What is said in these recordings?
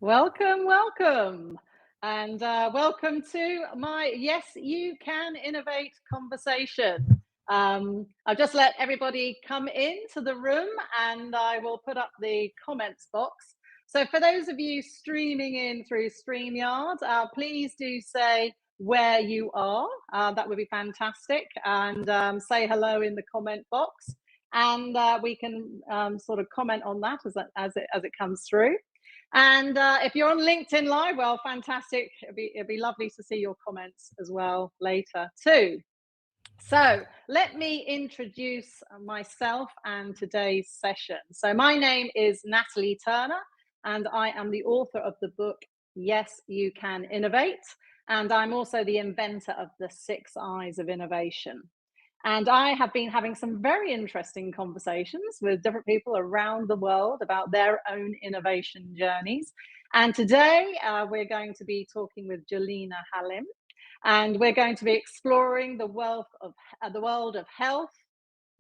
Welcome, welcome. And welcome to my Yes, You Can Innovate conversation. I've just let everybody come into the room and I will put up the comments box. So for those of you streaming in through StreamYard, please do say where you are. That would be fantastic. And say hello in the comment box. And we can sort of comment on that as it comes through. And if you're on LinkedIn Live, well, fantastic. It'd be lovely to see your comments as well later too. So let me introduce myself and today's session. So my name is Natalie Turner, and I am the author of the book, Yes, You Can Innovate. And I'm also the inventor of the 6 Eyes of Innovation. And I have been having some very interesting conversations with different people around the world about their own innovation journeys. And today we're going to be talking with Julina Halim, and we're going to be exploring the world of health,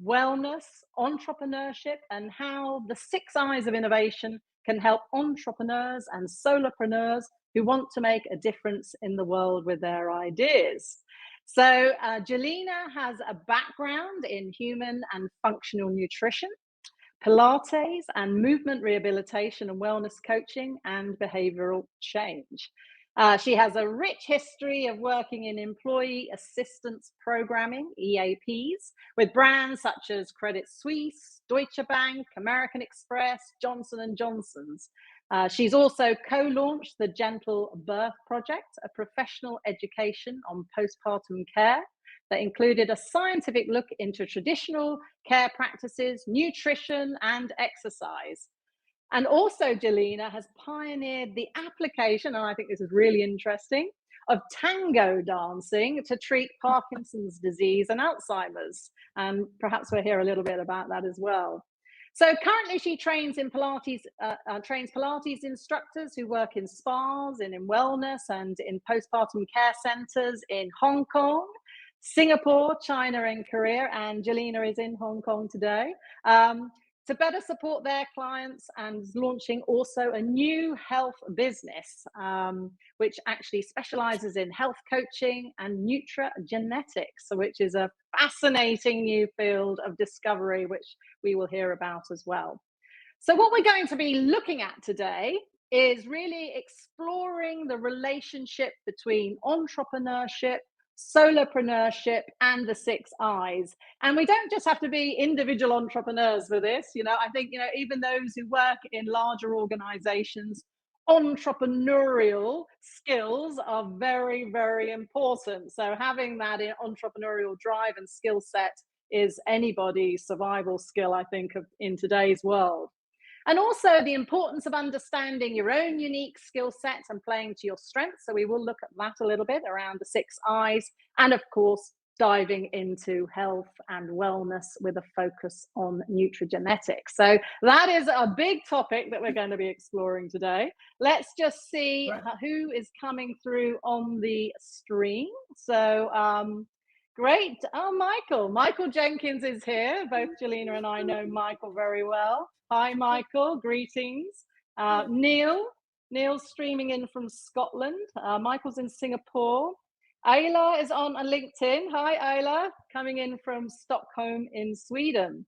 wellness, entrepreneurship, and how the 6 Eyes of Innovation can help entrepreneurs and solopreneurs who want to make a difference in the world with their ideas. So Julina has a background in human and functional nutrition, pilates and movement rehabilitation and wellness coaching, and behavioural change. She has a rich history of working in employee assistance programming, EAPs, with brands such as Credit Suisse, Deutsche Bank, American Express, Johnson & Johnson's. She's also co-launched the Gentle Birth Project, a professional education on postpartum care that included a scientific look into traditional care practices, nutrition, and exercise. And also, Julina has pioneered the application, and I think this is really interesting, of tango dancing to treat Parkinson's disease and Alzheimer's. And perhaps we'll hear a little bit about that as well. So currently she trains in Pilates, trains Pilates instructors who work in spas and in wellness and in postpartum care centers in Hong Kong, Singapore, China, and Korea. And Julina is in Hong Kong today. To better support their clients, and launching also a new health business, which actually specializes in health coaching and nutrigenetics, which is a fascinating new field of discovery, which we will hear about as well. So what we're going to be looking at today is really exploring the relationship between entrepreneurship, solopreneurship, and the 6 Eyes. And we don't just have to be individual entrepreneurs for this. I think, even those who work in larger organizations, entrepreneurial skills are very, very important. So having that entrepreneurial drive and skill set is anybody's survival skill, I think, in today's world. And also the importance of understanding your own unique skill sets and playing to your strengths. So we will look at that a little bit around the 6 Eyes, and of course, diving into health and wellness with a focus on nutrigenetics. So that is a big topic that we're going to be exploring today. Let's just see who is coming through on the stream. So great. Oh, Michael Jenkins is here. Both Julina and I know Michael very well. Hi, Michael. Greetings. Neil's streaming in from Scotland. Michael's in Singapore. Ayla is on LinkedIn. Hi, Ayla, coming in from Stockholm in Sweden.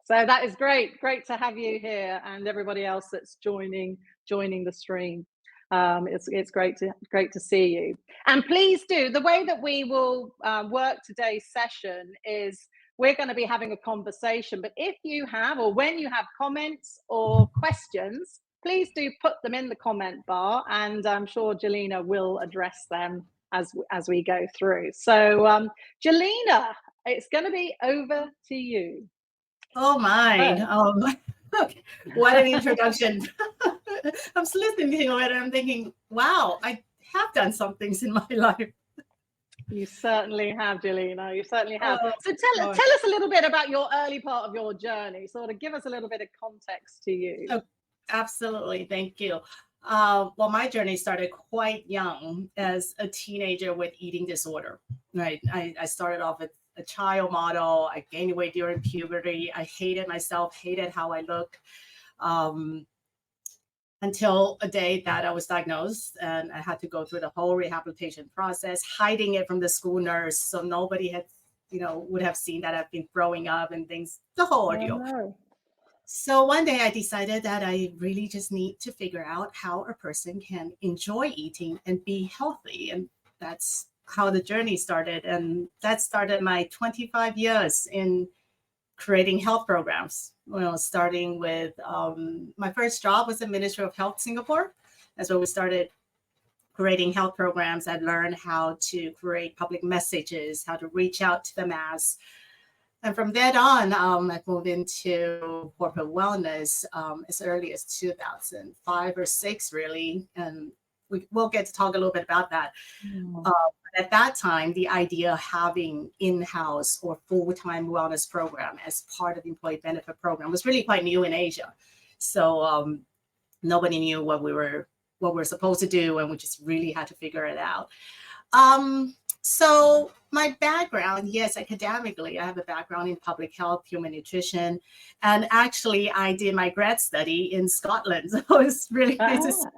So that is great. Great to have you here, and everybody else that's joining the stream. It's great to see you. And please do, the way that we will work today's session is we're going to be having a conversation, but if you have, or when you have comments or questions, please do put them in the comment bar, and I'm sure Julina will address them as we go through. So Julina, it's going to be over to you. Oh my. What an introduction. I'm listening to it and I'm thinking, wow, I have done some things in my life. You certainly have, Julina. You certainly have. So tell us a little bit about your early part of your journey. Sort of give us a little bit of context to you. Oh, absolutely. Thank you. Well, my journey started quite young as a teenager with eating disorder. Right. I started off with a child model. I gained weight during puberty. I hated myself, hated how I look. until a day that I was diagnosed, and I had to go through the whole rehabilitation process, hiding it from the school nurse, so nobody had, would have seen that I've been throwing up and things, the whole ordeal. No. So one day I decided that I really just need to figure out how a person can enjoy eating and be healthy. And that's how the journey started. And that started my 25 years in creating health programs. Starting with my first job was the Ministry of Health Singapore. That's where we started creating health programs. I learned how to create public messages, how to reach out to the mass. And from then on, I moved into corporate wellness as early as 2005 or 6, really. And we'll get to talk a little bit about that. At that time, the idea of having in-house or full-time wellness program as part of the employee benefit program was really quite new in Asia. So nobody knew what we were supposed to do, and we just really had to figure it out. So my background, yes, academically, I have a background in public health, human nutrition, and actually I did my grad study in Scotland. So it's really nice to see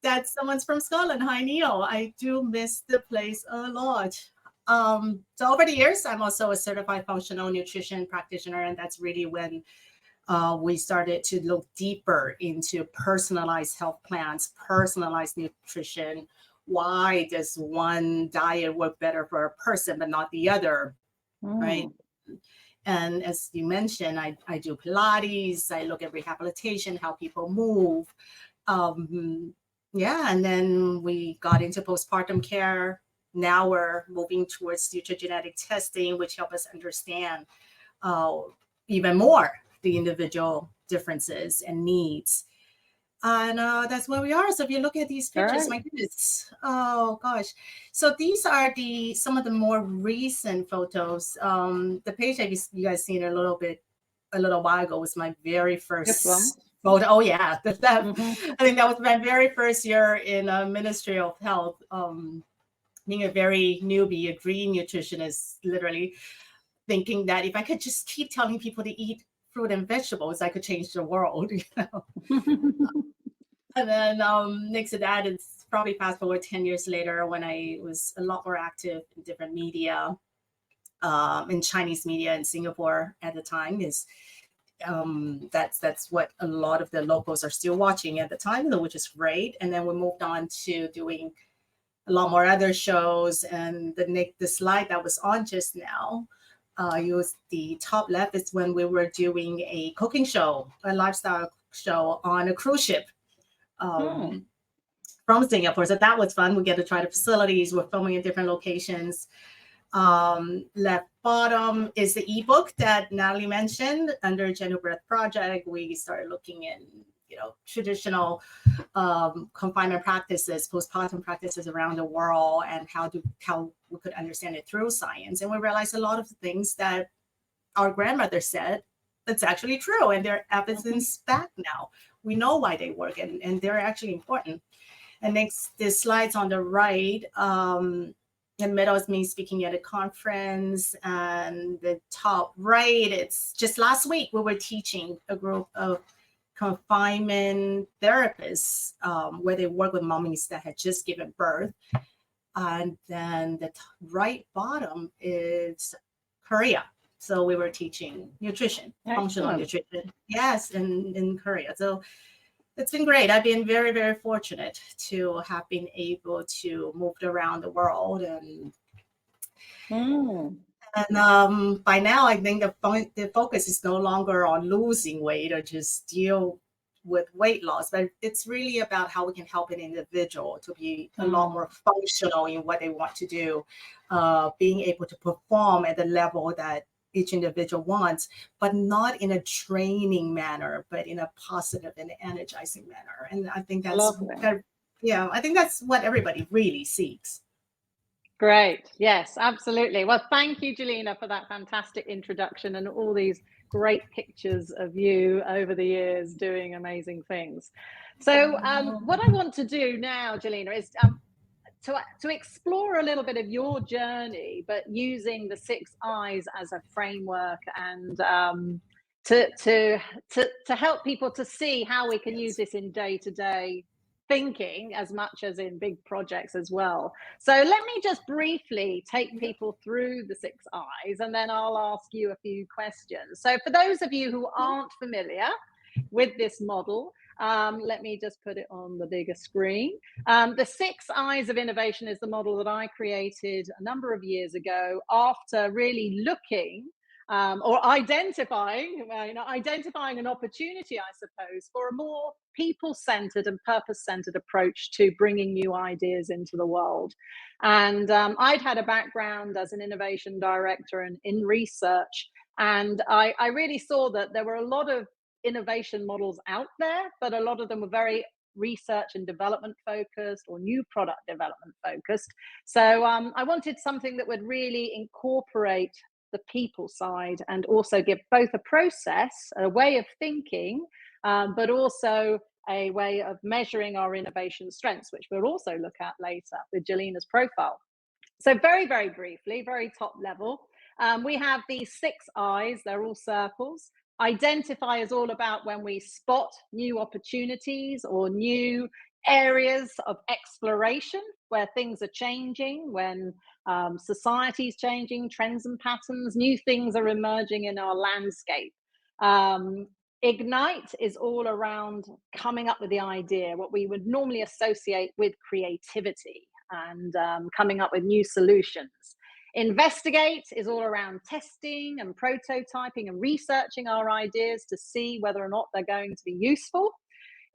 that someone's from Scotland. Hi, Neil. I do miss the place a lot. So over the years, I'm also a certified functional nutrition practitioner, and that's really when we started to look deeper into personalized health plans, personalized nutrition. Why does one diet work better for a person but not the other, right? And as you mentioned, I do Pilates, I look at rehabilitation, how people move. And then we got into postpartum care. Now we're moving towards future genetic testing, which help us understand even more the individual differences and needs. And that's where we are. So if you look at these pictures, my goodness, oh gosh. So these are some of the more recent photos. The page that you guys seen a little while ago was my very first photo. Oh yeah, I think that was my very first year in Ministry of Health. Being a very newbie, a green nutritionist, literally thinking that if I could just keep telling people to eat fruit and vegetables, I could change the world. And then next to that, it's probably fast forward 10 years later when I was a lot more active in different media, in Chinese media in Singapore at the time. That's what a lot of the locals are still watching at the time, which is great. And then we moved on to doing a lot more other shows. And the slide that was on just now, the top left is when we were doing a cooking show, a lifestyle show on a cruise ship from Singapore. So that was fun. We get to try the facilities. We're filming in different locations. Left bottom is the ebook that Natalie mentioned under Gentle Breath Project. We started looking in, traditional confinement practices, postpartum practices around the world, and how we could understand it through science. And we realized a lot of the things that our grandmother said, that's actually true, and they're evidence back now. We know why they work, and they're actually important. And next, the slides on the right, the middle is me speaking at a conference, and the top right, it's just last week we were teaching a group of confinement therapists where they work with mommies that had just given birth. And then the right bottom is Korea. So we were teaching nutrition, functional nutrition, yes, in Korea. So it's been great. I've been very, very fortunate to have been able to move around the world. And by now, I think the focus is no longer on losing weight or just deal with weight loss, but it's really about how we can help an individual to be a lot more functional in what they want to do, being able to perform at the level that each individual wants, but not in a draining manner, but in a positive and energizing manner. And I think I think that's what everybody really seeks. Great. Yes, absolutely. Well, thank you, Julina, for that fantastic introduction and all these great pictures of you over the years doing amazing things. So what I want to do now, Julina, is to explore a little bit of your journey, but using the 6 I's as a framework and to help people to see how we can use this in day-to-day thinking as much as in big projects as well. So let me just briefly take people through the 6 I's, and then I'll ask you a few questions. So for those of you who aren't familiar with this model, let me just put it on the bigger screen. The 6 I's of innovation is the model that I created a number of years ago after really looking or identifying an opportunity, I suppose, for a more people-centered and purpose-centered approach to bringing new ideas into the world. And I'd had a background as an innovation director and in research, and I really saw that there were a lot of innovation models out there, but a lot of them were very research and development focused or new product development focused. So I wanted something that would really incorporate the people side and also give both a process, a way of thinking, but also a way of measuring our innovation strengths, which we'll also look at later with Julina's profile. So very, very briefly, very top level, we have these 6 I's. They're all circles. Identify is all about when we spot new opportunities or new areas of exploration where things are changing, when society is changing, trends and patterns, new things are emerging in our landscape. Ignite is all around coming up with the idea, what we would normally associate with creativity, and coming up with new solutions. Investigate is all around testing and prototyping and researching our ideas to see whether or not they're going to be useful.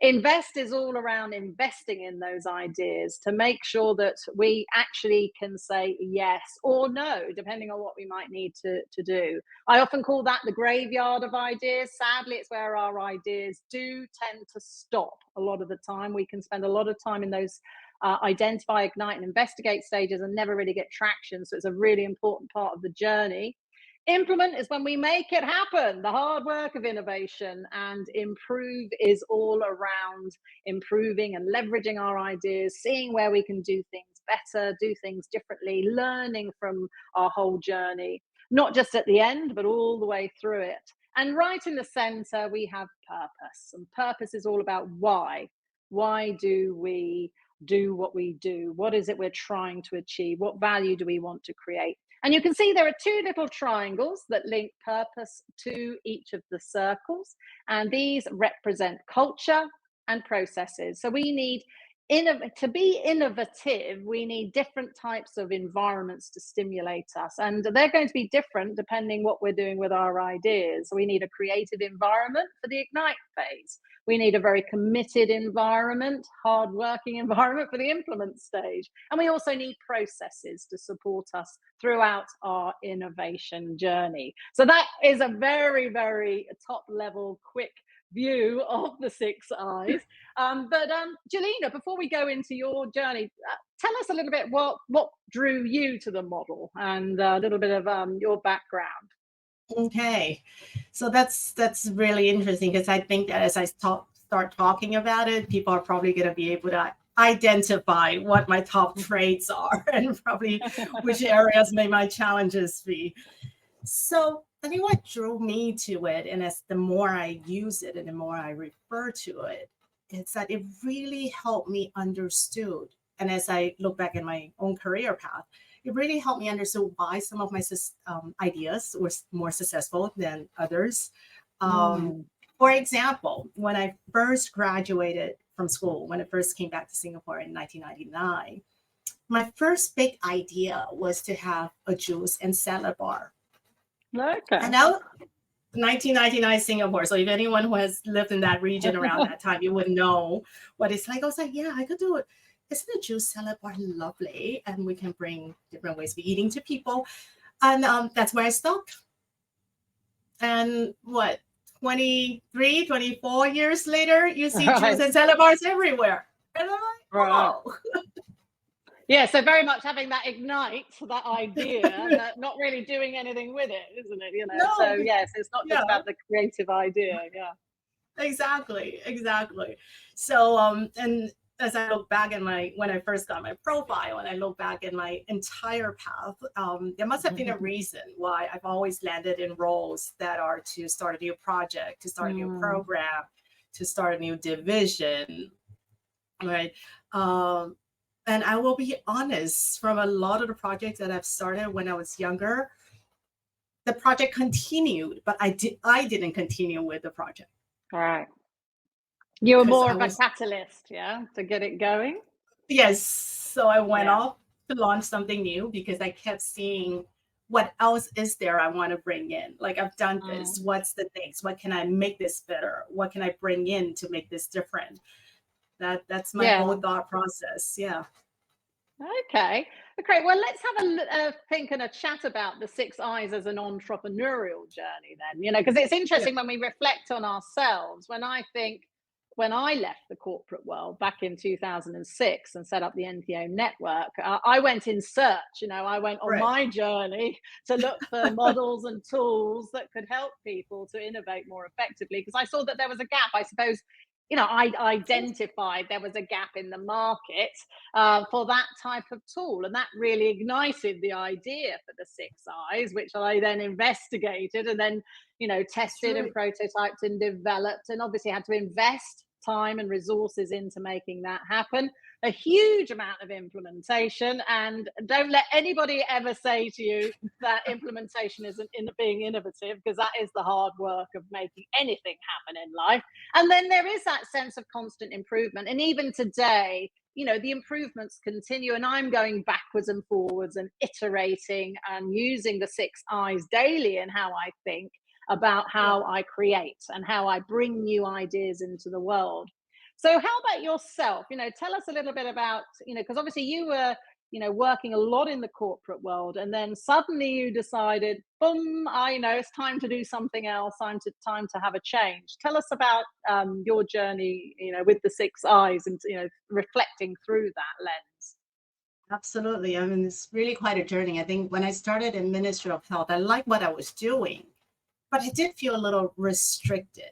Invest is all around investing in those ideas to make sure that we actually can say yes or no, depending on what we might need to do. I often call that the graveyard of ideas. Sadly, it's where our ideas do tend to stop a lot of the time. We can spend a lot of time in those identify, ignite, and investigate stages and never really get traction. So it's a really important part of the journey. Implement is when we make it happen, the hard work of innovation. And improve is all around improving and leveraging our ideas, seeing where we can do things better, do things differently, learning from our whole journey, not just at the end, but all the way through it. And right in the center, we have purpose. And purpose is all about why. Why do we do what we do? What is it we're trying to achieve? What value do we want to create? And you can see there are 2 little triangles that link purpose to each of the circles, and these represent culture and processes. So we need to be innovative, we need different types of environments to stimulate us, and they're going to be different depending what we're doing with our ideas. We need a creative environment for the ignite phase. We need a very committed environment, hard-working environment for the implement stage. And we also need processes to support us throughout our innovation journey. So that is a very, very top-level, quick view of the 6 I's. But Julina, before we go into your journey, tell us a little bit what drew you to the model and a little bit of your background. Okay, so that's really interesting, because I think that as I start talking about it, people are probably going to be able to identify what my top traits are and probably which areas may my challenges be. So I think what drew me to it, and as the more I use it and the more I refer to it, it's that it really helped me understood. And as I look back in my own career path, it really helped me understand why some of my ideas were more successful than others. For example, when I first graduated from school, when I first came back to Singapore in 1999, my first big idea was to have a juice and salad bar. Okay. And now, 1999 Singapore. So if anyone who has lived in that region around that time, you would know what it's like. I was like, yeah, I could do it. Isn't a juice salad bar lovely? And we can bring different ways of eating to people. And that's where I stopped. And 23, 24 years later, you see juice and salad bars everywhere. And I'm like, oh. Yeah, so very much having that ignite, that idea, not really doing anything with it, isn't it? No, so yes, it's not just about the creative idea. Yeah, exactly. So and as I look back in when I first got my profile and I look back in my entire path, there must have been a reason why I've always landed in roles that are to start a new project, to start a new program, to start a new division, right? And I will be honest, from a lot of the projects that I've started when I was younger, the project continued, but I didn't continue with the project. Right. You were 'Cause more I of a was, catalyst, yeah, to get it going? yes. So I went Yeah. off to launch something new because I kept seeing what else is there I want to bring in. Like, I've done this. What's the things? What can I make this better? What can I bring in to make this different? That's my whole thought process. Yeah. Okay. Okay. Well, let's have a think and a chat about the 6 I's as an entrepreneurial journey then, because it's interesting when we reflect on ourselves. When I left the corporate world back in 2006 and set up the NPO network, I went in search, I went on my journey to look for models and tools that could help people to innovate more effectively, because I saw that there was a gap. I suppose, I identified there was a gap in the market for that type of tool. And that really ignited the idea for the 6 I's, which I then investigated and then, tested and prototyped and developed, and obviously had to invest time and resources into making that happen. A huge amount of implementation. And don't let anybody ever say to you that implementation isn't being innovative, because that is the hard work of making anything happen in life. And then there is that sense of constant improvement. And even today, the improvements continue, and I'm going backwards and forwards and iterating and using the 6 I's daily in how I think about how I create and how I bring new ideas into the world. So how about yourself? Tell us a little bit about, because obviously you were, working a lot in the corporate world, and then suddenly you decided, boom, I know it's time to do something else, time to have a change. Tell us about your journey, with the 6 I's and, reflecting through that lens. Absolutely. I mean, it's really quite a journey. I think when I started in Ministry of Health, I liked what I was doing, but I did feel a little restricted.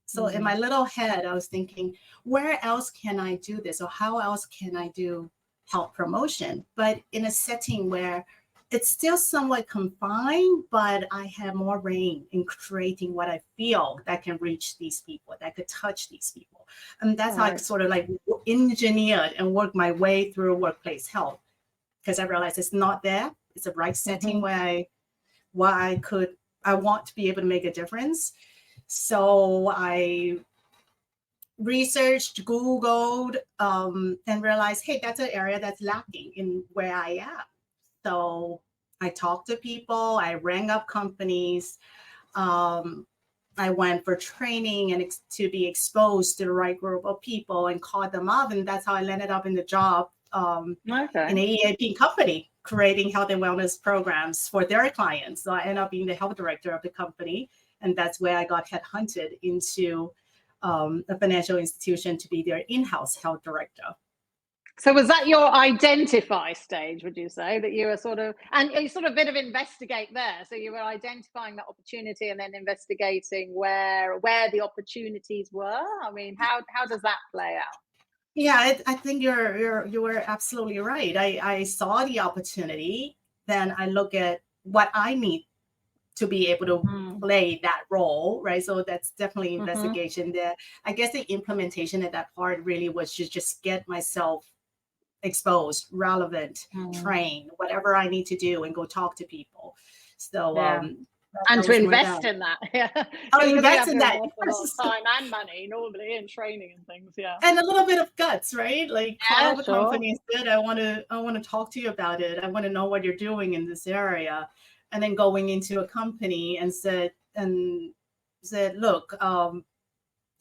So in my little head, I was thinking, where else can I do this? Or how else can I do health promotion? But in a setting where it's still somewhat confined, but I have more reign in creating what I feel that can reach these people, that could touch these people. And that's how I sort of like engineered and worked my way through workplace health, because I realized it's not there. It's a right setting where I want to be able to make a difference. So I researched, Googled, and realized, hey, that's an area that's lacking in where I am. So I talked to people, I rang up companies, I went for training and to be exposed to the right group of people and called them up. And that's how I landed up in the job in an EAP company, creating health and wellness programs for their clients. So I ended up being the health director of the company. And that's where I got headhunted into a financial institution to be their in-house health director. So was that your identify stage, would you say, that you were and you sort of bit of investigate there? So you were identifying that opportunity and then investigating where the opportunities were? I mean, how does that play out? Yeah, I think you were absolutely right. I saw the opportunity, then I look at what I need to be able to play that role, right? So that's definitely investigation there. I guess the implementation of that part really was to just get myself exposed, relevant, trained, whatever I need to do, and go talk to people. So and to invest in that. Invest in that. A lot of time and money normally in training and things. And a little bit of guts, right? Like call the company and said, I want to talk to you about it. I want to know what you're doing in this area. And then going into a company and said, look,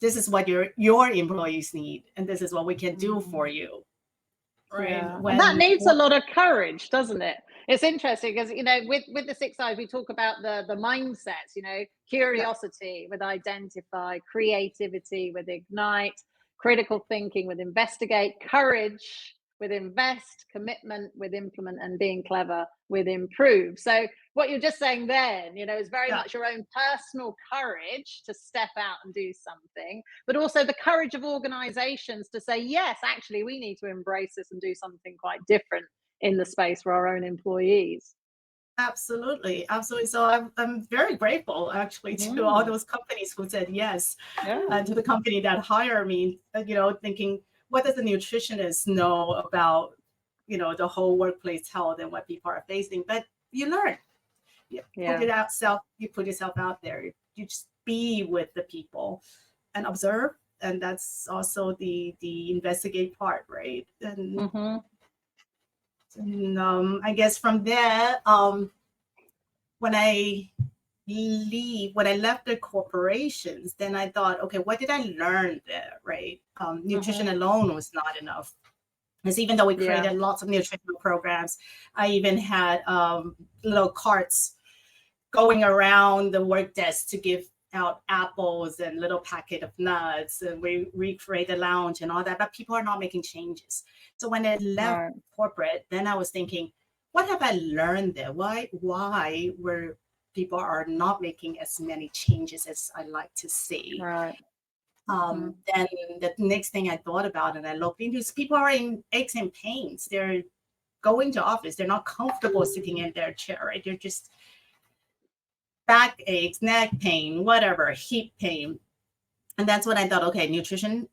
this is what your employees need, and this is what we can do for you. Right. And that needs a lot of courage, doesn't it? It's interesting because, with the 6 I's, we talk about the mindsets, curiosity with identify, creativity with ignite, critical thinking with investigate, courage with invest, commitment with implement, and being clever with improve. So what you're just saying then, is very Yeah, much your own personal courage to step out and do something, but also the courage of organizations to say, yes, actually, we need to embrace this and do something quite different in the space for our own employees. absolutely, absolutely. So I'm very grateful actually to all Mm, those companies who said yes, yeah. and to the company that hired me. Thinking, what does the nutritionist know about the whole workplace health and what people are facing? But you learn. You Yeah. you put yourself out there. You just be with the people and observe, and that's also the investigate part, right? Hmm. And I guess from there, when I when I left the corporations, then I thought, okay, what did I learn there, right? Nutrition Hmm. alone was not enough. Because even though we Yeah. created lots of nutritional programs, I even had little carts going around the work desk to give out apples and little packet of nuts, and we recreate the lounge and all that, but people are not making changes. So when I left Right. corporate, then I was thinking, what have I learned there? Why were people are not making as many changes as I like to see? Right. Hmm. Then the next thing I thought about and I looked into is people are in aches and pains. They're going to office, they're not comfortable sitting in their chair, right? They're just back aches, neck pain, whatever, hip pain. And that's when I thought, okay, nutrition,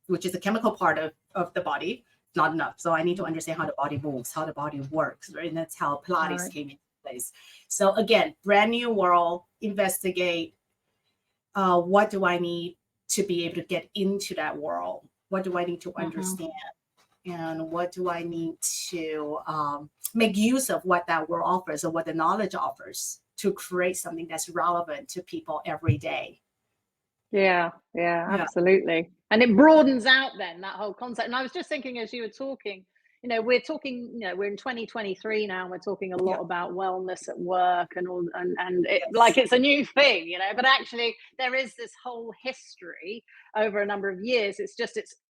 which is a chemical part of the body, is not enough. So I need to understand how the body moves, how the body works, right? And that's how Pilates Right. came into place. So again, brand new world, investigate what do I need to be able to get into that world? What do I need to Hmm. understand? And what do I need to make use of what that world offers or what the knowledge offers to create something that's relevant to people every day? Yeah, yeah, Yeah. absolutely. And it broadens out then that whole concept. And I was just thinking as you were talking, we're talking, we're in 2023 now, and we're talking a Yeah. lot about wellness at work and all, and it like Yes. it's a new thing, but actually there is this whole history over a number of years. It's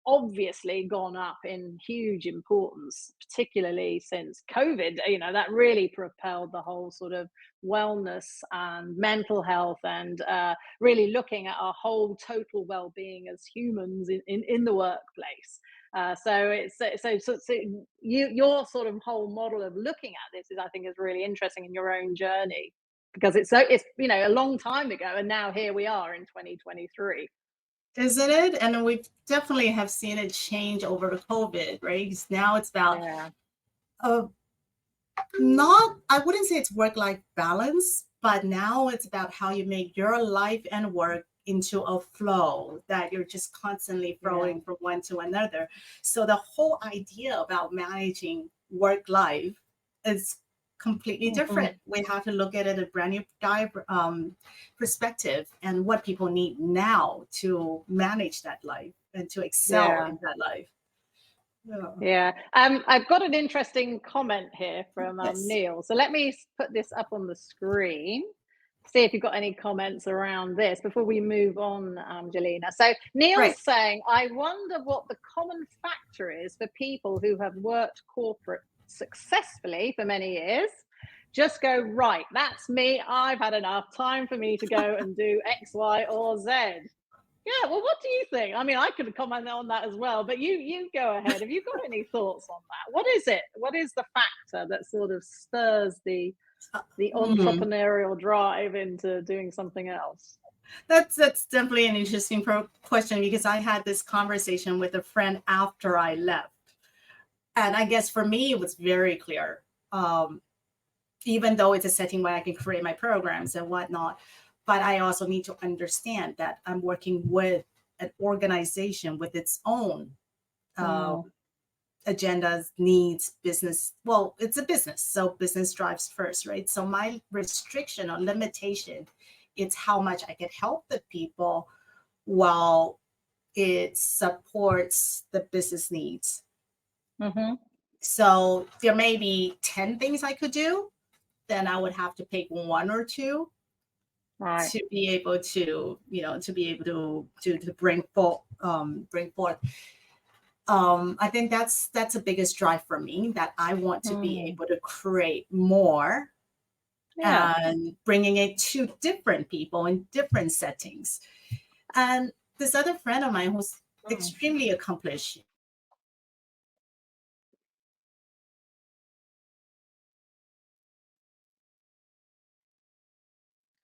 obviously gone up in huge importance, particularly since COVID, that really propelled the whole sort of wellness and mental health and really looking at our whole total well-being as humans in the workplace. So it's so your sort of whole model of looking at this is, I think, is really interesting in your own journey, because it's a long time ago, and now here we are in 2023. Isn't it? And we definitely have seen it change over the COVID, right? 'Cause now it's about Yeah. uh, not, I wouldn't say it's work-life balance, but now it's about how you make your life and work into a flow that you're just constantly Yeah. throwing from one to another. So the whole idea about managing work life is completely Hmm. different. We have to look at it a brand new perspective and what people need now to manage that life and to excel Yeah. in that life. Yeah. Yeah. I've got an interesting comment here from Yes. Neil. So let me put this up on the screen. See if you've got any comments around this before we move on, Julina. So Right. Neil's saying, I wonder what the common factor is for people who have worked corporate successfully for many years. Just go, right, that's me. I've had enough time for me to go and do X, Y, or Z. Yeah, well, what do you think? I mean, I could comment on that as well, but you go ahead. Have you got any thoughts on that? What is it? What is the factor that sort of stirs the Hmm. entrepreneurial drive into doing something else? That's definitely an interesting question, because I had this conversation with a friend after I left, and I guess for me it was very clear. Um, Even though it's a setting where I can create my programs and whatnot, but I also need to understand that I'm working with an organization with its own uh, Mm, agendas, needs, business. Well, it's a business, so business drives first, right? So my restriction or limitation, it's how much I can help the people while it supports the business needs. hmm. So there may be 10 things I could do, then I would have to pick one or two Right. to be able to, to be able to bring forth. I think that's the biggest drive for me, that I want to be Mm, able to create more and bringing it to different people in different settings. And this other friend of mine who's extremely accomplished.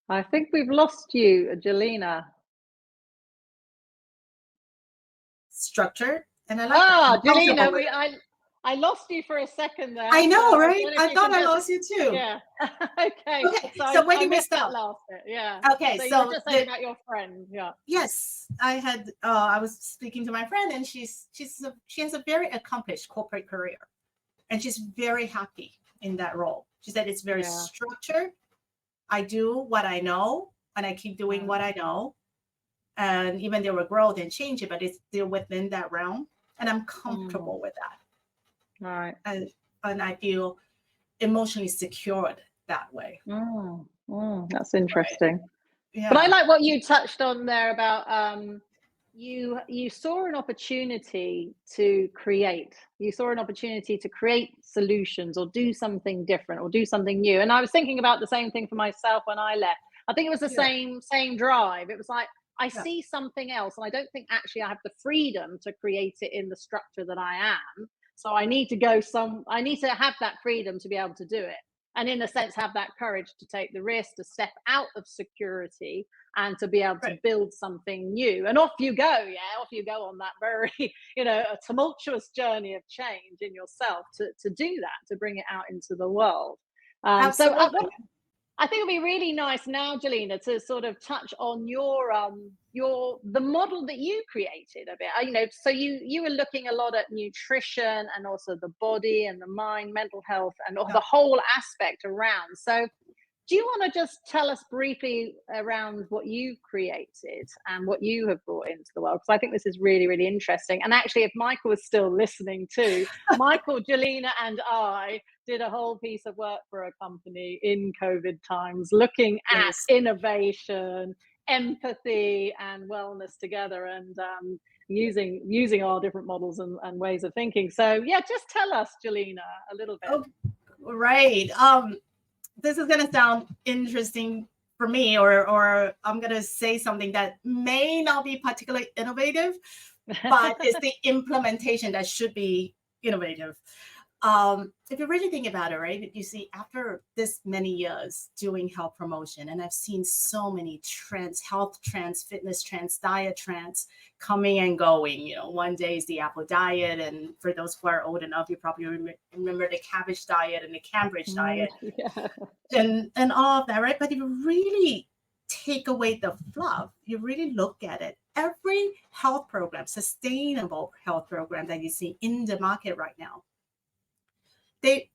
I think we've lost you, Julina. Structured, and I like that. Julina, I lost you for a second there. I know, right? I thought I lost you too. Yeah. Okay. So where did we stop? Last bit. Yeah. Okay. So you were just saying about your friend. Yeah. Yes, I was speaking to my friend, and she has a very accomplished corporate career, and she's very happy in that role. She said it's very structured. I do what I know, and I keep doing what I know. And even there were growth and change, but it's still within that realm, and I'm comfortable with that. Right. And I feel emotionally secured that way. That's interesting. Right. Yeah. But I like what you touched on there about you saw an opportunity to create. You saw an opportunity to create solutions or do something different or do something new. And I was thinking about the same thing for myself when I left. I think it was the same drive. It was like, I see something else, and I don't think actually I have the freedom to create it in the structure that I am. So I need to I need to have that freedom to be able to do it. And in a sense, have that courage to take the risk, to step out of security and to be able to build something new. And off you go. Off you go on that very, a tumultuous journey of change in yourself to do that, to bring it out into the world. Absolutely. I think it'd be really nice now, Julina, to sort of touch on the model that you created a bit. So you were looking a lot at nutrition and also the body and the mind, mental health, and the whole aspect around. So do you want to just tell us briefly around what you've created and what you have brought into the world? Because I think this is really, really interesting. And actually, if Michael is still listening too, Michael, Julina, and I did a whole piece of work for a company in COVID times, looking at innovation, empathy, and wellness together, and using our different models and ways of thinking. So just tell us, Julina, a little bit. Right. This is going to sound interesting for me, or I'm going to say something that may not be particularly innovative, but it's the implementation that should be innovative. If you really think about it, right, you see, after this many years doing health promotion, and I've seen so many trends, health trends, fitness trends, diet trends coming and going. One day is the apple diet, and for those who are old enough, you probably remember the cabbage diet and the Cambridge diet, and all of that, right? But if you really take away the fluff, you really look at it, every health program, sustainable health program that you see in the market right now, they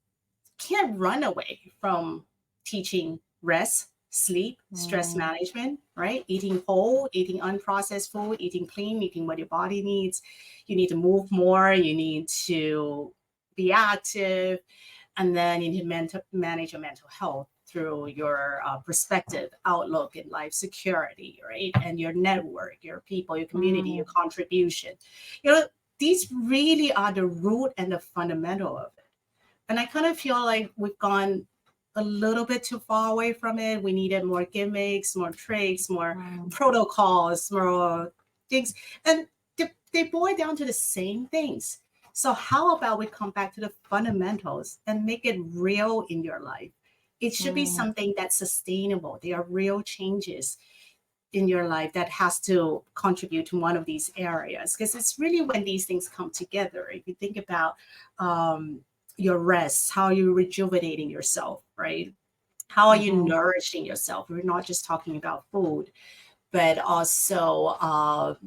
can't run away from teaching rest, sleep, stress management, right? Eating whole, eating unprocessed food, eating clean, eating what your body needs. You need to move more. You need to be active. And then you need to manage your mental health through your perspective, outlook, and life security, right? And your network, your people, your community, your contribution. These really are the root and the fundamental of it. And I kind of feel like we've gone a little bit too far away from it. We needed more gimmicks, more tricks, more protocols, more things. And they boil down to the same things. So how about we come back to the fundamentals and make it real in your life? It should be something that's sustainable. There are real changes in your life that has to contribute to one of these areas. Because it's really when these things come together. If you think about your rest, how you're rejuvenating yourself, right? How are you nourishing yourself? We're not just talking about food, but also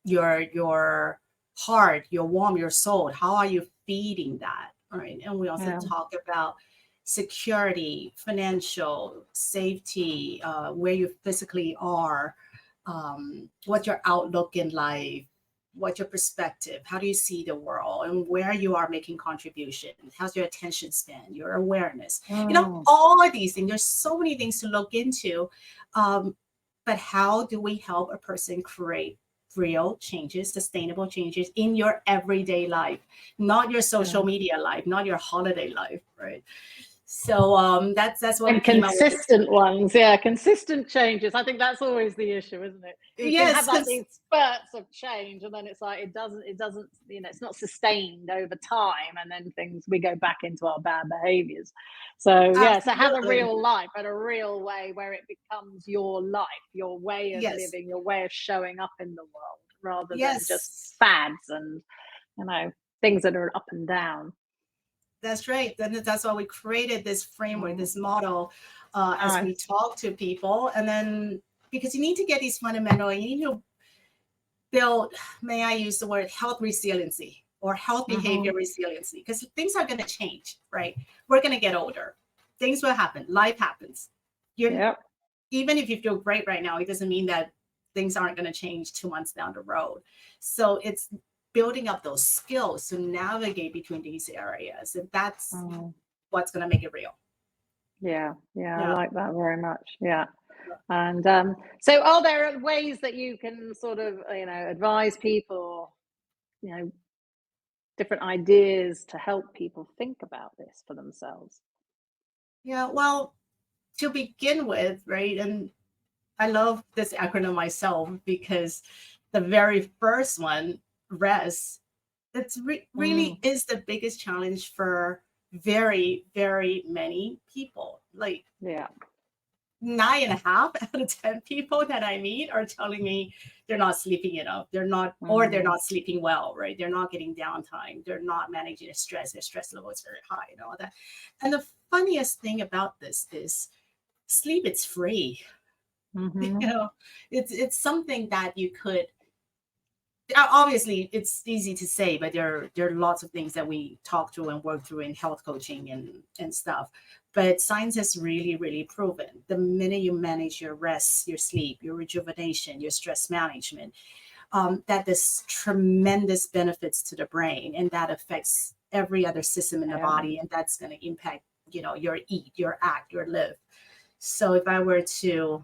your heart, your warmth, your soul. How are you feeding that, right? And we also talk about security, financial safety, where you physically are, what your outlook in life, what's your perspective, how do you see the world, and where you are making contribution, how's your attention span, your awareness, all of these things. There's so many things to look into, but how do we help a person create real changes, sustainable changes in your everyday life, not your social media life, not your holiday life, right? So that's what we And came up with. consistent ones, yeah, consistent changes. I think that's always the issue, isn't it? You can have Yes, like because these spurts of change, and then it's like it doesn't, it's not sustained over time, and then we go back into our bad behaviors. So yeah, so have a absolutely. real life, but a real way where it becomes your life, your way of Yes. living, your way of showing up in the world, rather than just Yes. fads and things that are up and down. That's right. That's why we created this framework, this model, as we Nice. talk to people. And then because you need to get these fundamental, you need to build, may I use the word health resiliency or health behavior resiliency, because things are going to change, right? We're going to get older. Things will happen. Life happens. Yep. Even if you feel great right now, it doesn't mean that things aren't going to change 2 months down the road. So it's building up those skills to navigate between these areas. And that's what's going to make it real. Yeah, I like that very much. Yeah. And so are there ways that you can sort of, advise people, different ideas to help people think about this for themselves? Yeah, well, to begin with, right? And I love this acronym myself because the very first one, REST, that's really is the biggest challenge for very, very many people. Like 9.5 out of 10 people that I meet are telling me they're not sleeping enough. They're not, or they're not sleeping well, right? They're not getting downtime. They're not managing their stress. Their stress level is very high and all that. And the funniest thing about this is sleep, it's free. It's something that you could, obviously it's easy to say, but there are lots of things that we talk through and work through in health coaching and stuff. But science has really, really proven the minute you manage your rest, your sleep, your rejuvenation, your stress management, that there's tremendous benefits to the brain, and that affects every other system in the body, and that's going to impact, your eat, your act, your live. So if I were to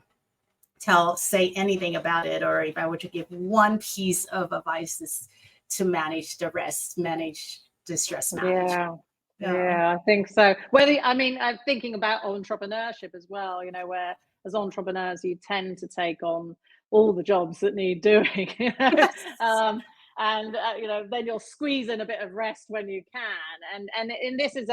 say anything about it, or if I were to give one piece of advice, is to manage the rest, manage the stress management. Yeah, I think so. I'm thinking about entrepreneurship as well, where as entrepreneurs, you tend to take on all the jobs that need doing. Yes. Then you'll squeeze in a bit of rest when you can. And this is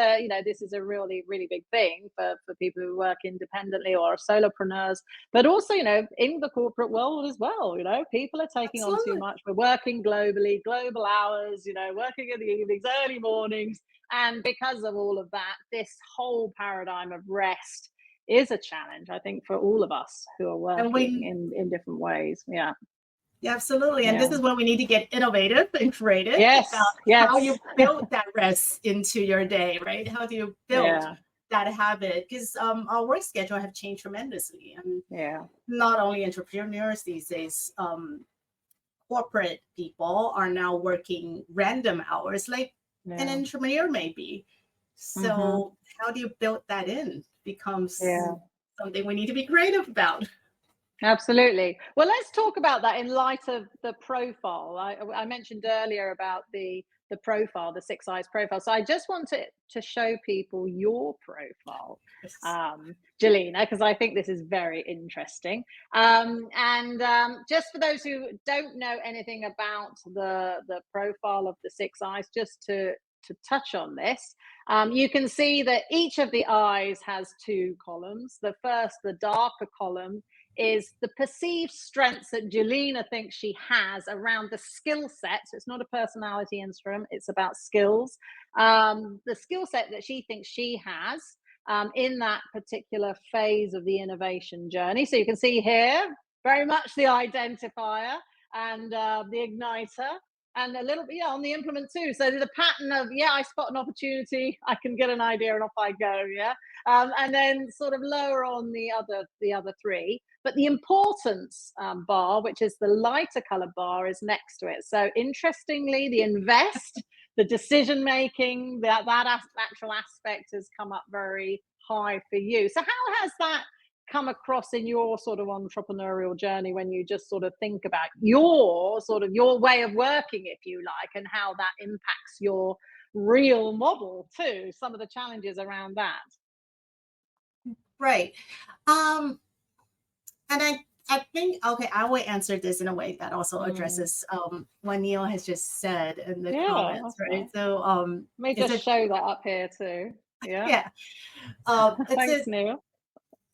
a really, really big thing for people who work independently or are solopreneurs, but also, in the corporate world as well, people are taking on too much. We're working globally, global hours, working in the evenings, early mornings. And because of all of that, this whole paradigm of rest is a challenge, I think, for all of us who are working in different ways. Yeah. Yeah, absolutely. And this is when we need to get innovative and creative about how you build that rest into your day, right? How do you build that habit? Because our work schedule have changed tremendously. And not only entrepreneurs these days, corporate people are now working random hours like an entrepreneur may be. So how do you build that in becomes something we need to be creative about. Absolutely. Well, let's talk about that in light of the profile. I mentioned earlier about the profile, the 6 Eyes profile. So I just wanted to show people your profile, Julina, because I think this is very interesting. Just for those who don't know anything about the profile of the 6 Eyes, just to touch on this, you can see that each of the eyes has 2 columns. The first, the darker column, is the perceived strengths that Julina thinks she has around the skill set. So it's not a personality instrument, it's about skills. The skill set that she thinks she has in that particular phase of the innovation journey. So you can see here, very much the identifier and the igniter. And a little bit on the implement too. So the pattern of, I spot an opportunity, I can get an idea, and off I go. And then sort of lower on the other 3. But the importance bar, which is the lighter color bar, is next to it. So interestingly, the invest, the decision making, that actual aspect has come up very high for you. So how has that come across in your sort of entrepreneurial journey, when you just sort of think about your way of working, if you like, and how that impacts your real model too, some of the challenges around that? Right. And I think, okay, I will answer this in a way that also addresses what Neil has just said in the Yeah. comments, right? Okay. So Let me is just it, show that up here too. Yeah. yeah. It's Thanks, a Neil.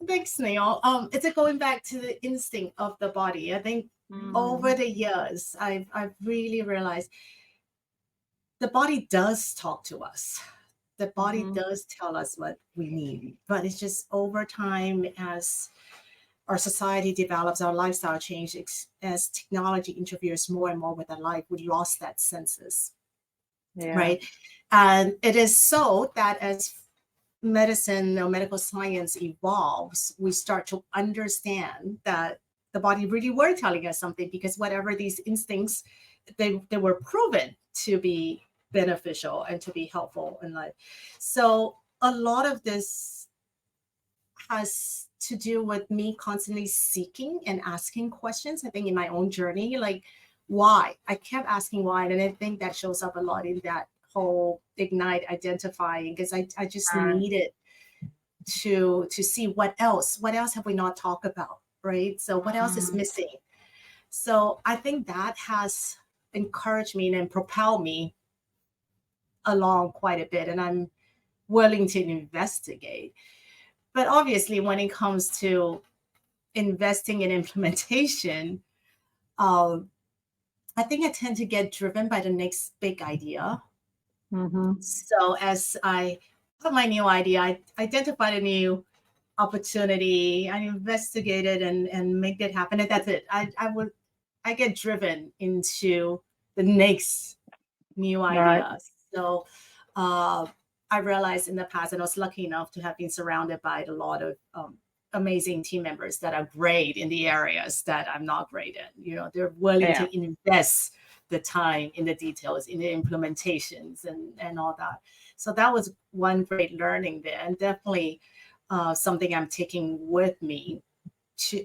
Thanks, Neil. It's a going back to the instinct of the body. I think over the years, I've really realized the body does talk to us. The body does tell us what we need, but it's just over time as our society develops, our lifestyle changes, as technology interferes more and more with our life, we lost that senses, Yeah. right? And it is so that as medicine or medical science evolves, we start to understand that the body really were telling us something, because whatever these instincts, they were proven to be beneficial and to be helpful in life. So a lot of this has to do with me constantly seeking and asking questions. I think in my own journey, like why? I kept asking why. And I think that shows up a lot in that whole Ignite identifying, because I just needed to see what else have we not talked about, right? So what else is missing? So I think that has encouraged me and propelled me along quite a bit. And I'm willing to investigate. But obviously, when it comes to investing in implementation, I think I tend to get driven by the next big idea. So as I put my new idea, I identified a new opportunity, I investigated and make it happen. And that's it. I get driven into the next new idea. So I realized in the past, and I was lucky enough to have been surrounded by a lot of amazing team members that are great in the areas that I'm not great in. You know, they're willing to invest the time in the details, in the implementations and all that. So that was one great learning there, and definitely something I'm taking with me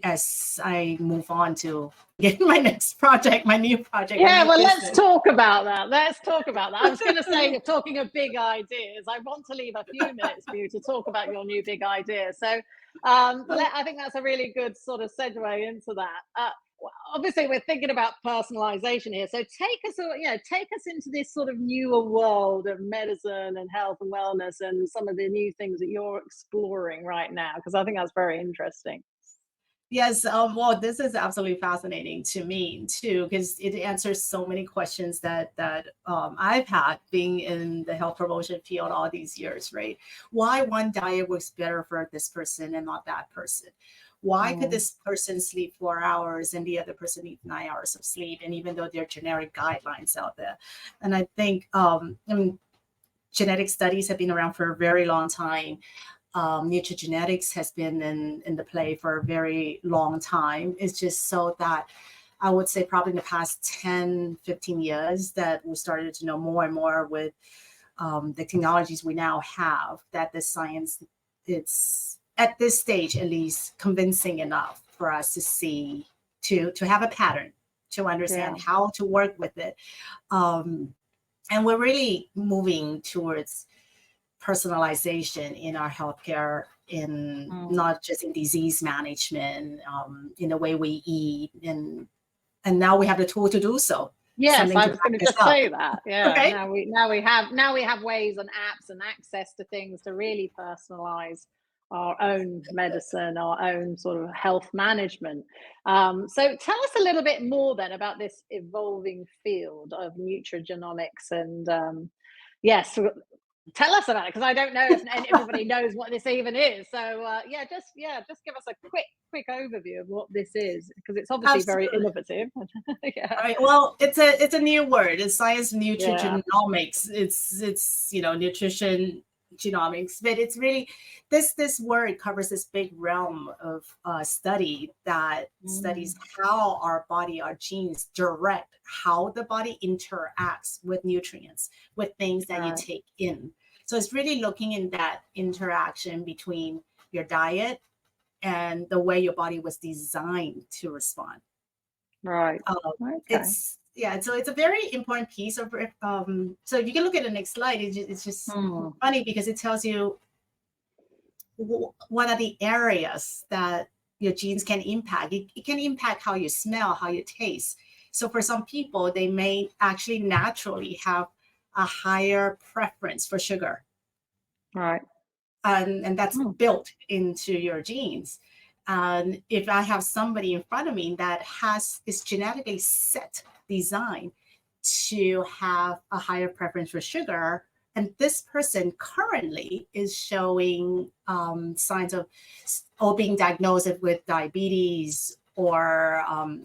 as I move on to get my next project, my new project. Yeah, well, let's talk about that. I was going to say, talking of big ideas, I want to leave a few minutes for you to talk about your new big idea. So I think that's a really good sort of segue into that. Obviously, we're thinking about personalization here. So take us into this sort of newer world of medicine and health and wellness and some of the new things that you're exploring right now, because I think that's very interesting. Yes, well, this is absolutely fascinating to me too, because it answers so many questions that I've had being in the health promotion field all these years, right? Why one diet works better for this person and not that person? Why could this person sleep 4 hours and the other person need 9 hours of sleep? And even though there are generic guidelines out there, and I think genetic studies have been around for a very long time. Nutrigenetics has been in the play for a very long time. It's just so that I would say probably in the past 10, 15 years that we started to know more and more with the technologies we now have, that the science, it's at this stage at least convincing enough for us to see, to have a pattern, to understand how to work with it. And we're really moving towards personalization in our healthcare, in not just in disease management, in the way we eat, and now we have the tool to do so. Yes, I was going to just say that. Yeah, okay. now we have ways and apps and access to things to really personalize our own medicine, our own sort of health management. So tell us a little bit more then about this evolving field of nutrigenomics, and yes. Tell us about it, because I don't know if everybody knows what this even is. So just give us a quick overview of what this is, because it's obviously very innovative. Right. Well, it's a new word. It's science nutrigenomics. It's nutrition genomics, but it's really this word covers this big realm of study that studies how our body, our genes direct how the body interacts with nutrients, with things that you take in. So it's really looking in that interaction between your diet and the way your body was designed to respond. Right. So it's a very important piece of so if you can look at the next slide, it's just funny because it tells you what are the areas that your genes can impact. It can impact how you smell, how you taste. So for some people, they may actually naturally have a higher preference for sugar. Right. And that's built into your genes. And if I have somebody in front of me that is genetically set, designed to have a higher preference for sugar, and this person currently is showing signs of or being diagnosed with diabetes or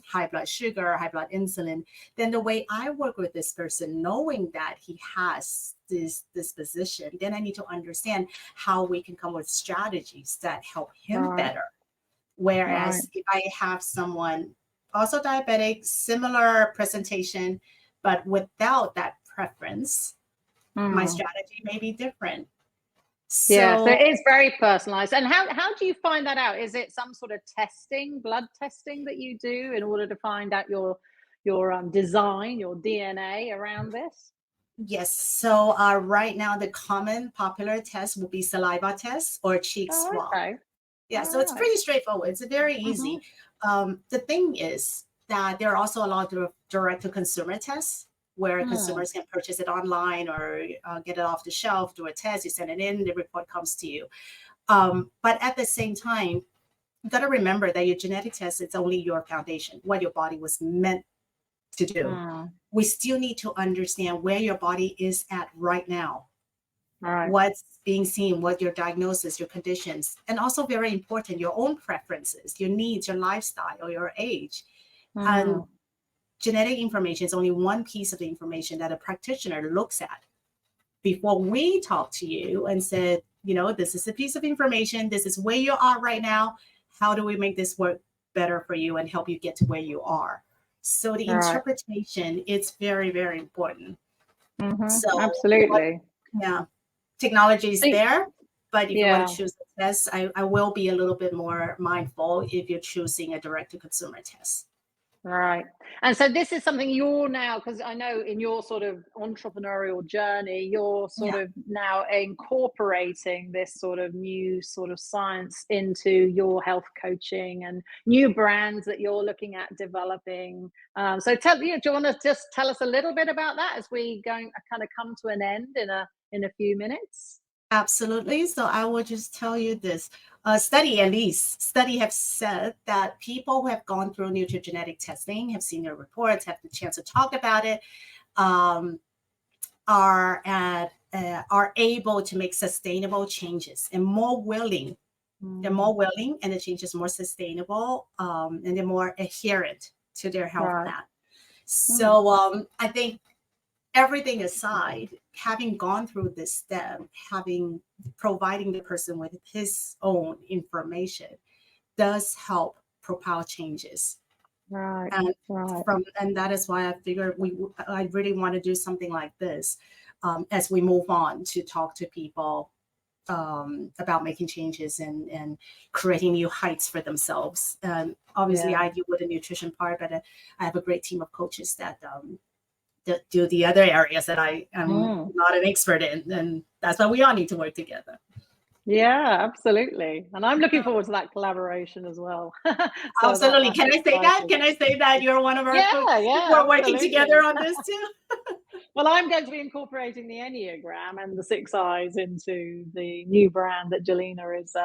high blood sugar, high blood insulin, then the way I work with this person, knowing that he has this disposition, then I need to understand how we can come with strategies that help him better. Whereas if I have someone also diabetic, similar presentation, but without that preference, my strategy may be different. So it is very personalized. And how do you find that out? Is it some sort of testing, blood testing that you do in order to find out your design, your DNA around this? Yes. So right now, the common popular test will be saliva test or cheek swab. Okay. Yeah. So it's pretty straightforward. It's very easy. The thing is that there are also a lot of direct-to-consumer tests where consumers can purchase it online or get it off the shelf, do a test, you send it in, the report comes to you. But at the same time, you got to remember that your genetic test is only your foundation, what your body was meant to do. We still need to understand where your body is at right now, what's being seen, what your diagnosis, your conditions, and also very important, your own preferences, your needs, your lifestyle, or your age. And genetic information is only one piece of the information that a practitioner looks at before we talk to you and said, this is a piece of information. This is where you are right now. How do we make this work better for you and help you get to where you are? So the interpretation, it's very, very important. So absolutely. Technology is there, but if you want to choose a test, I will be a little bit more mindful if you're choosing a direct-to-consumer test. Right. And so this is something you're now, because I know in your sort of entrepreneurial journey, you're sort of now incorporating this sort of new sort of science into your health coaching and new brands that you're looking at developing. So do you want to just tell us a little bit about that as we kind of come to an end in a few minutes? Absolutely. So I will just tell you this. Study have said that people who have gone through nutrigenetic testing, have seen their reports, have the chance to talk about it, are able to make sustainable changes and more willing. They're more willing, and the change is more sustainable, and they're more adherent to their health plan. So I think, everything aside, having gone through this step, providing the person with his own information does help propel changes. And that is why I figured I really want to do something like this as we move on to talk to people about making changes and creating new heights for themselves. And obviously I deal with the nutrition part, but I have a great team of coaches that do the other areas that I am not an expert in, and that's why we all need to work together. Yeah, absolutely. And I'm looking forward to that collaboration as well. Absolutely. Can I say that? Can I say that you're one of our we're working together on this too? Well, I'm going to be incorporating the Enneagram and the 6 Eyes into the new brand that Julina is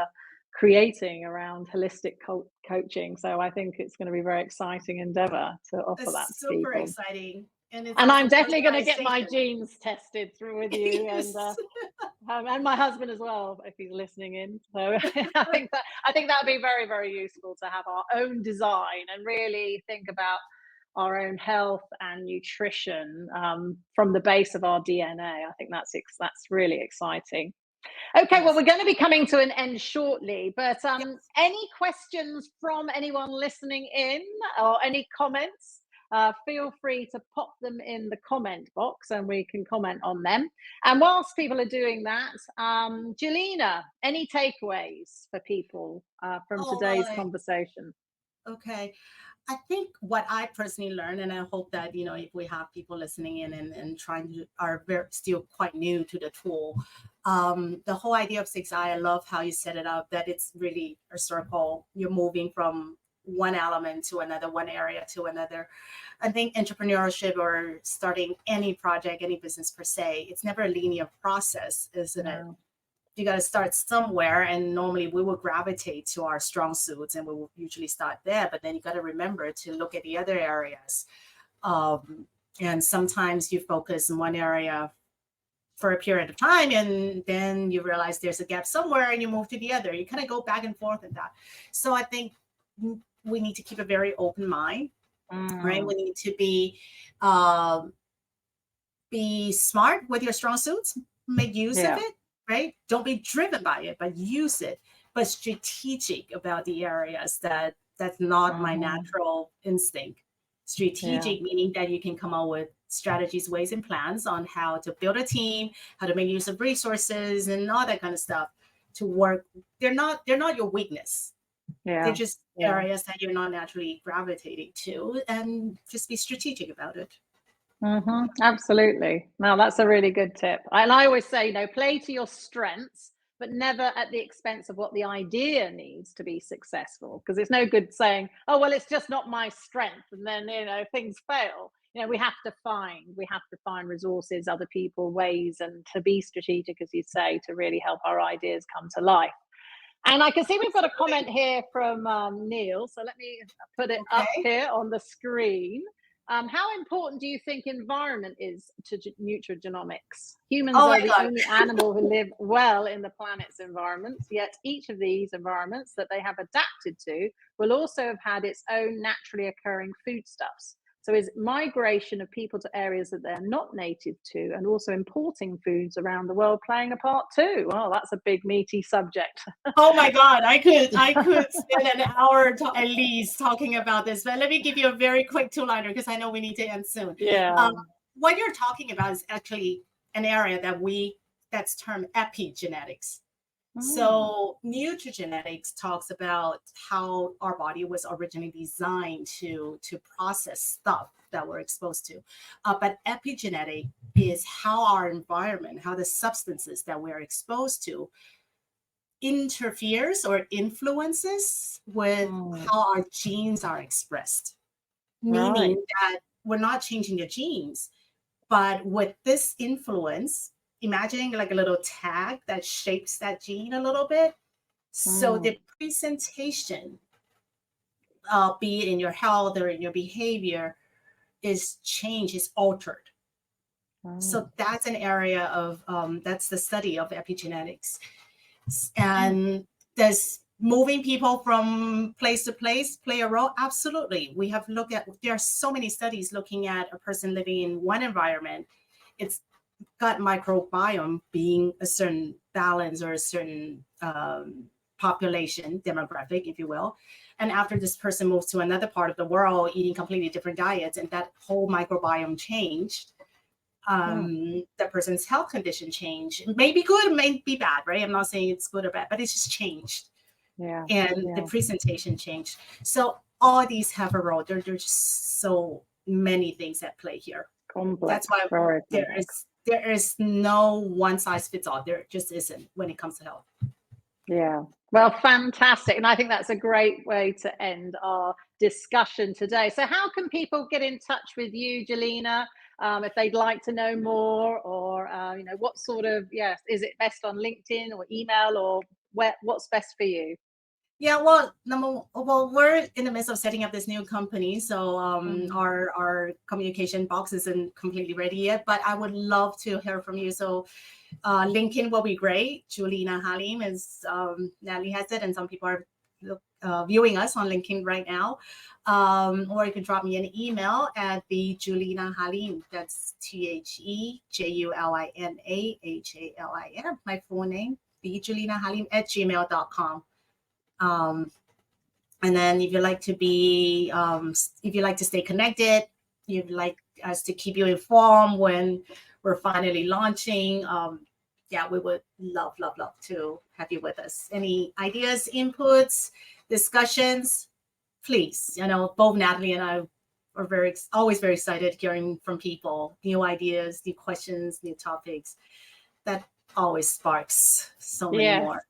creating around holistic coaching. So I think it's going to be a very exciting endeavor to offer that to people. Super exciting. And I'm definitely going to get my genes tested through with you, and my husband as well, if he's listening in. So I think that would be very, very useful to have our own design and really think about our own health and nutrition from the base of our DNA. I think that's really exciting. Okay, well, we're going to be coming to an end shortly, but any questions from anyone listening in or any comments? Feel free to pop them in the comment box and we can comment on them. And whilst people are doing that, Julina, any takeaways for people from today's conversation? Okay. I think what I personally learned, and I hope that, if we have people listening in and trying to are still quite new to the tool, the whole idea of 6i, I love how you set it up, that it's really a circle. You're moving from one element to another, one area to another. I think entrepreneurship or starting any project, any business per se, it's never a linear process, isn't it? You got to start somewhere, and normally we will gravitate to our strong suits and we will usually start there, but then you got to remember to look at the other areas, and sometimes you focus in one area for a period of time and then you realize there's a gap somewhere and you move to the other. You kind of go back and forth in that. So I think we need to keep a very open mind, right? We need to be smart with your strong suits, make use of it, right? Don't be driven by it, but use it, but strategic about the areas that's not my natural instinct. Strategic meaning that you can come up with strategies, ways, and plans on how to build a team, how to make use of resources, and all that kind of stuff to work. They're not your weakness. They're just areas that you're not naturally gravitating to, and just be strategic about it. Absolutely. No, that's a really good tip. And I always say, play to your strengths, but never at the expense of what the idea needs to be successful. Because it's no good saying, oh, well, it's just not my strength, and then things fail. We have to find resources, other people, ways, and to be strategic, as you say, to really help our ideas come to life. And I can see we've got a comment here from Neil. So let me put it up here on the screen. How important do you think environment is to nutrigenomics? Humans are the only animal who live well in the planet's environments, yet each of these environments that they have adapted to will also have had its own naturally occurring foodstuffs. So is migration of people to areas that they're not native to and also importing foods around the world playing a part too? Oh, that's a big meaty subject. Oh my God, I could spend an hour at least talking about this, but let me give you a very quick two-liner because I know we need to end soon. What you're talking about is actually an area that's termed epigenetics. So nutrigenetics talks about how our body was originally designed to process stuff that we're exposed to. But epigenetic is how our environment, how the substances that we're exposed to interferes or influences with how our genes are expressed. Meaning that we're not changing the genes, but with this influence, imagining like a little tag that shapes that gene a little bit. So the presentation, be it in your health or in your behavior, is changed, is altered. So that's an area of, that's the study of epigenetics. And does moving people from place to place play a role? Absolutely. We have looked at, there are so many studies looking at a person living in one environment. It's gut microbiome being a certain balance or a certain population demographic, if you will. And after this person moves to another part of the world, eating completely different diets, and that whole microbiome changed, the person's health condition changed. It may be good, it may be bad, right? I'm not saying it's good or bad, but it's just changed. The presentation changed. So all these have a role. There's just so many things at play here. Complex. That's why there is no one size fits all. There just isn't when it comes to health. Yeah. Well, fantastic. And I think that's a great way to end our discussion today. So how can people get in touch with you, Julina, if they'd like to know more, or, what sort of, is it best on LinkedIn or email, or what's best for you? Yeah, well, we're in the midst of setting up this new company, so our communication box isn't completely ready yet, but I would love to hear from you. So LinkedIn will be great. Julina Halim, as Natalie has said, and some people are viewing us on LinkedIn right now. Or you can drop me an email at the Julina Halim. That's TheJulinaHalim, my full name, thejulinahalim@gmail.com. And then if you like to stay connected, you'd like us to keep you informed when we're finally launching, we would love to have you with us. Any ideas, inputs, discussions, please, both Natalie and I are always very excited hearing from people, new ideas, new questions, new topics. That always sparks so many more.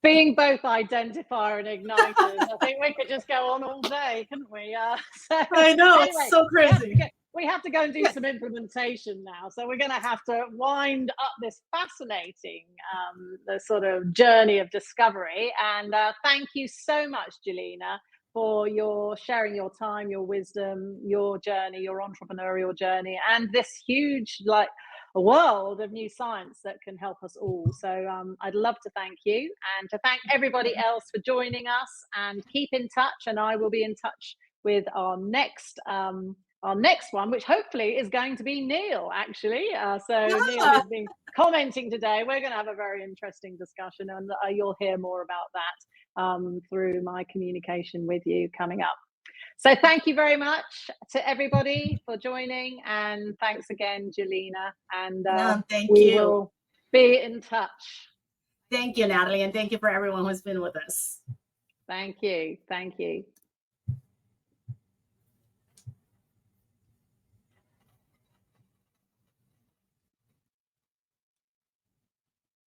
Being both identifier and igniters, I think we could just go on all day, couldn't we? I know, anyway, it's so crazy. We have to go and do some implementation now. So we're going to have to wind up this fascinating the sort of journey of discovery. And thank you so much, Julina, for your sharing your time, your wisdom, your journey, your entrepreneurial journey, and this huge a world of new science that can help us all. So I'd love to thank you, and to thank everybody else for joining us, and keep in touch, and I will be in touch with our next one, which hopefully is going to be Neil, actually. Neil has been commenting today. We're going to have a very interesting discussion, and you'll hear more about that through my communication with you coming up. So thank you very much to everybody for joining, and thanks again, Julina. And we will be in touch. Thank you, Natalie, and thank you for everyone who's been with us. Thank you. Thank you.